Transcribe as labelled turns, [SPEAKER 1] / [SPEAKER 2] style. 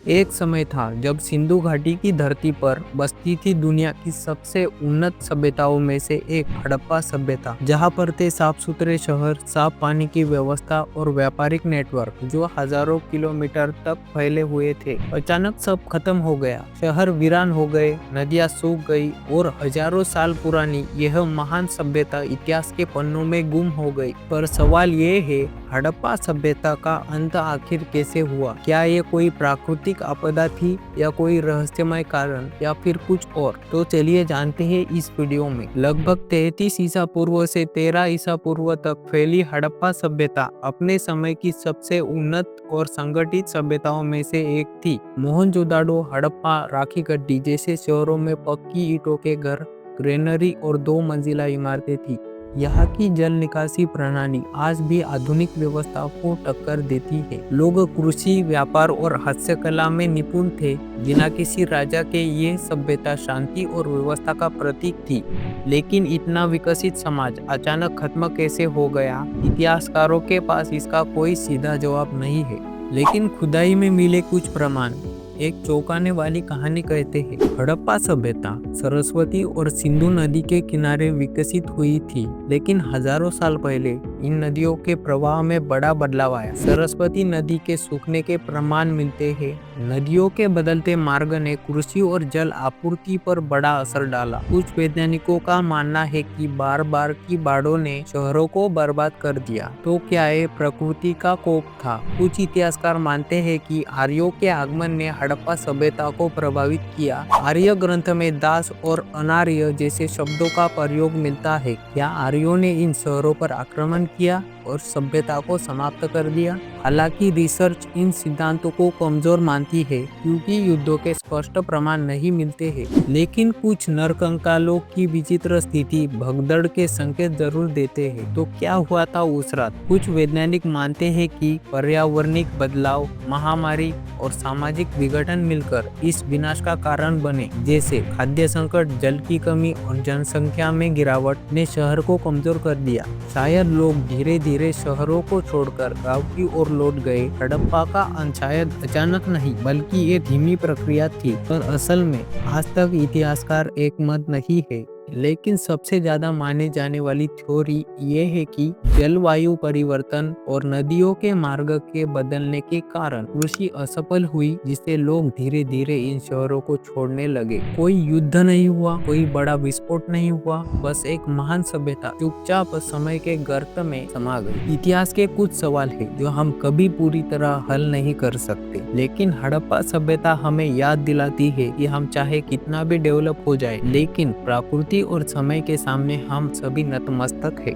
[SPEAKER 1] एक समय था जब सिंधु घाटी की धरती पर बसती थी दुनिया की सबसे उन्नत सभ्यताओं में से एक हड़प्पा सभ्यता, जहां पर थे साफ सुथरे शहर, साफ पानी की व्यवस्था और व्यापारिक नेटवर्क जो हजारों किलोमीटर तक फैले हुए थे। अचानक सब खत्म हो गया, शहर वीरान हो गए, नदियां सूख गई और हजारों साल पुरानी यह महान सभ्यता इतिहास के पन्नों में गुम हो गई। पर सवाल ये है, हड़प्पा सभ्यता का अंत आखिर कैसे हुआ? क्या ये कोई प्राकृतिक आपदा थी या कोई रहस्यमय कारण या फिर कुछ और? तो चलिए जानते हैं इस वीडियो में। लगभग 33 ईसा पूर्व से 13 ईसा पूर्व तक फैली हड़प्पा सभ्यता अपने समय की सबसे उन्नत और संगठित सभ्यताओं में से एक थी। मोहनजोदाड़ो, हड़प्पा, राखी गड्डी जैसे शहरों में पक्की ईंटों के घर, ग्रेनरी और 2 मंजिला इमारतें थी। यहाँ की जल निकासी प्रणाली आज भी आधुनिक व्यवस्थाओं को टक्कर देती है। लोग कृषि, व्यापार और हस्तकला में निपुण थे। बिना किसी राजा के ये सभ्यता शांति और व्यवस्था का प्रतीक थी। लेकिन इतना विकसित समाज अचानक खत्म कैसे हो गया? इतिहासकारों के पास इसका कोई सीधा जवाब नहीं है, लेकिन खुदाई में मिले कुछ प्रमाण एक चौंकाने वाली कहानी कहते हैं। हड़प्पा सभ्यता सरस्वती और सिंधु नदी के किनारे विकसित हुई थी, लेकिन हजारों साल पहले इन नदियों के प्रवाह में बड़ा बदलाव आया। सरस्वती नदी के सूखने के प्रमाण मिलते हैं। नदियों के बदलते मार्ग ने कृषि और जल आपूर्ति पर बड़ा असर डाला। कुछ वैज्ञानिकों का मानना है कि बार बार की बाढ़ों ने शहरों को बर्बाद कर दिया। तो क्या ये प्रकृति का कोप था? कुछ इतिहासकार मानते हैं कि आर्यों के आगमन ने हड़प्पा सभ्यता को प्रभावित किया। आर्य ग्रंथ में दास और अनार्य जैसे शब्दों का प्रयोग मिलता है। क्या आर्यों ने इन शहरों पर आक्रमण किया और सभ्यता को समाप्त कर दिया? हालांकि रिसर्च इन सिद्धांतों को कमजोर मानती है, क्योंकि युद्धों के स्पष्ट प्रमाण नहीं मिलते हैं। लेकिन कुछ नरकंकालों की विचित्र स्थिति भगदड़ के संकेत जरूर देते हैं। तो क्या हुआ था उस रात? कुछ वैज्ञानिक मानते हैं कि पर्यावरणिक बदलाव, महामारी और सामाजिक विघटन मिलकर इस विनाश का कारण बने। जैसे खाद्य संकट, जल की कमी और जनसंख्या में गिरावट ने शहर को कमजोर कर दिया। शायद लोग धीरे धीरे शहरों को छोड़कर गांव की ओर लौट गए। हड़प्पा का अंत शायद अचानक नहीं, बल्कि ये धीमी प्रक्रिया थी। पर असल में आज तक इतिहासकार एक मत नहीं है। लेकिन सबसे ज्यादा माने जाने वाली थ्योरी ये है कि जलवायु परिवर्तन और नदियों के मार्ग के बदलने के कारण कृषि असफल हुई, जिससे लोग धीरे धीरे इन शहरों को छोड़ने लगे। कोई युद्ध नहीं हुआ, कोई बड़ा विस्फोट नहीं हुआ, बस एक महान सभ्यता चुपचाप समय के गर्त में समा गई। इतिहास के कुछ सवाल है जो हम कभी पूरी तरह हल नहीं कर सकते, लेकिन हड़प्पा सभ्यता हमें याद दिलाती है कि हम चाहे कितना भी डेवलप हो जाए, लेकिन प्रकृति और समय के सामने हम सभी नतमस्तक है।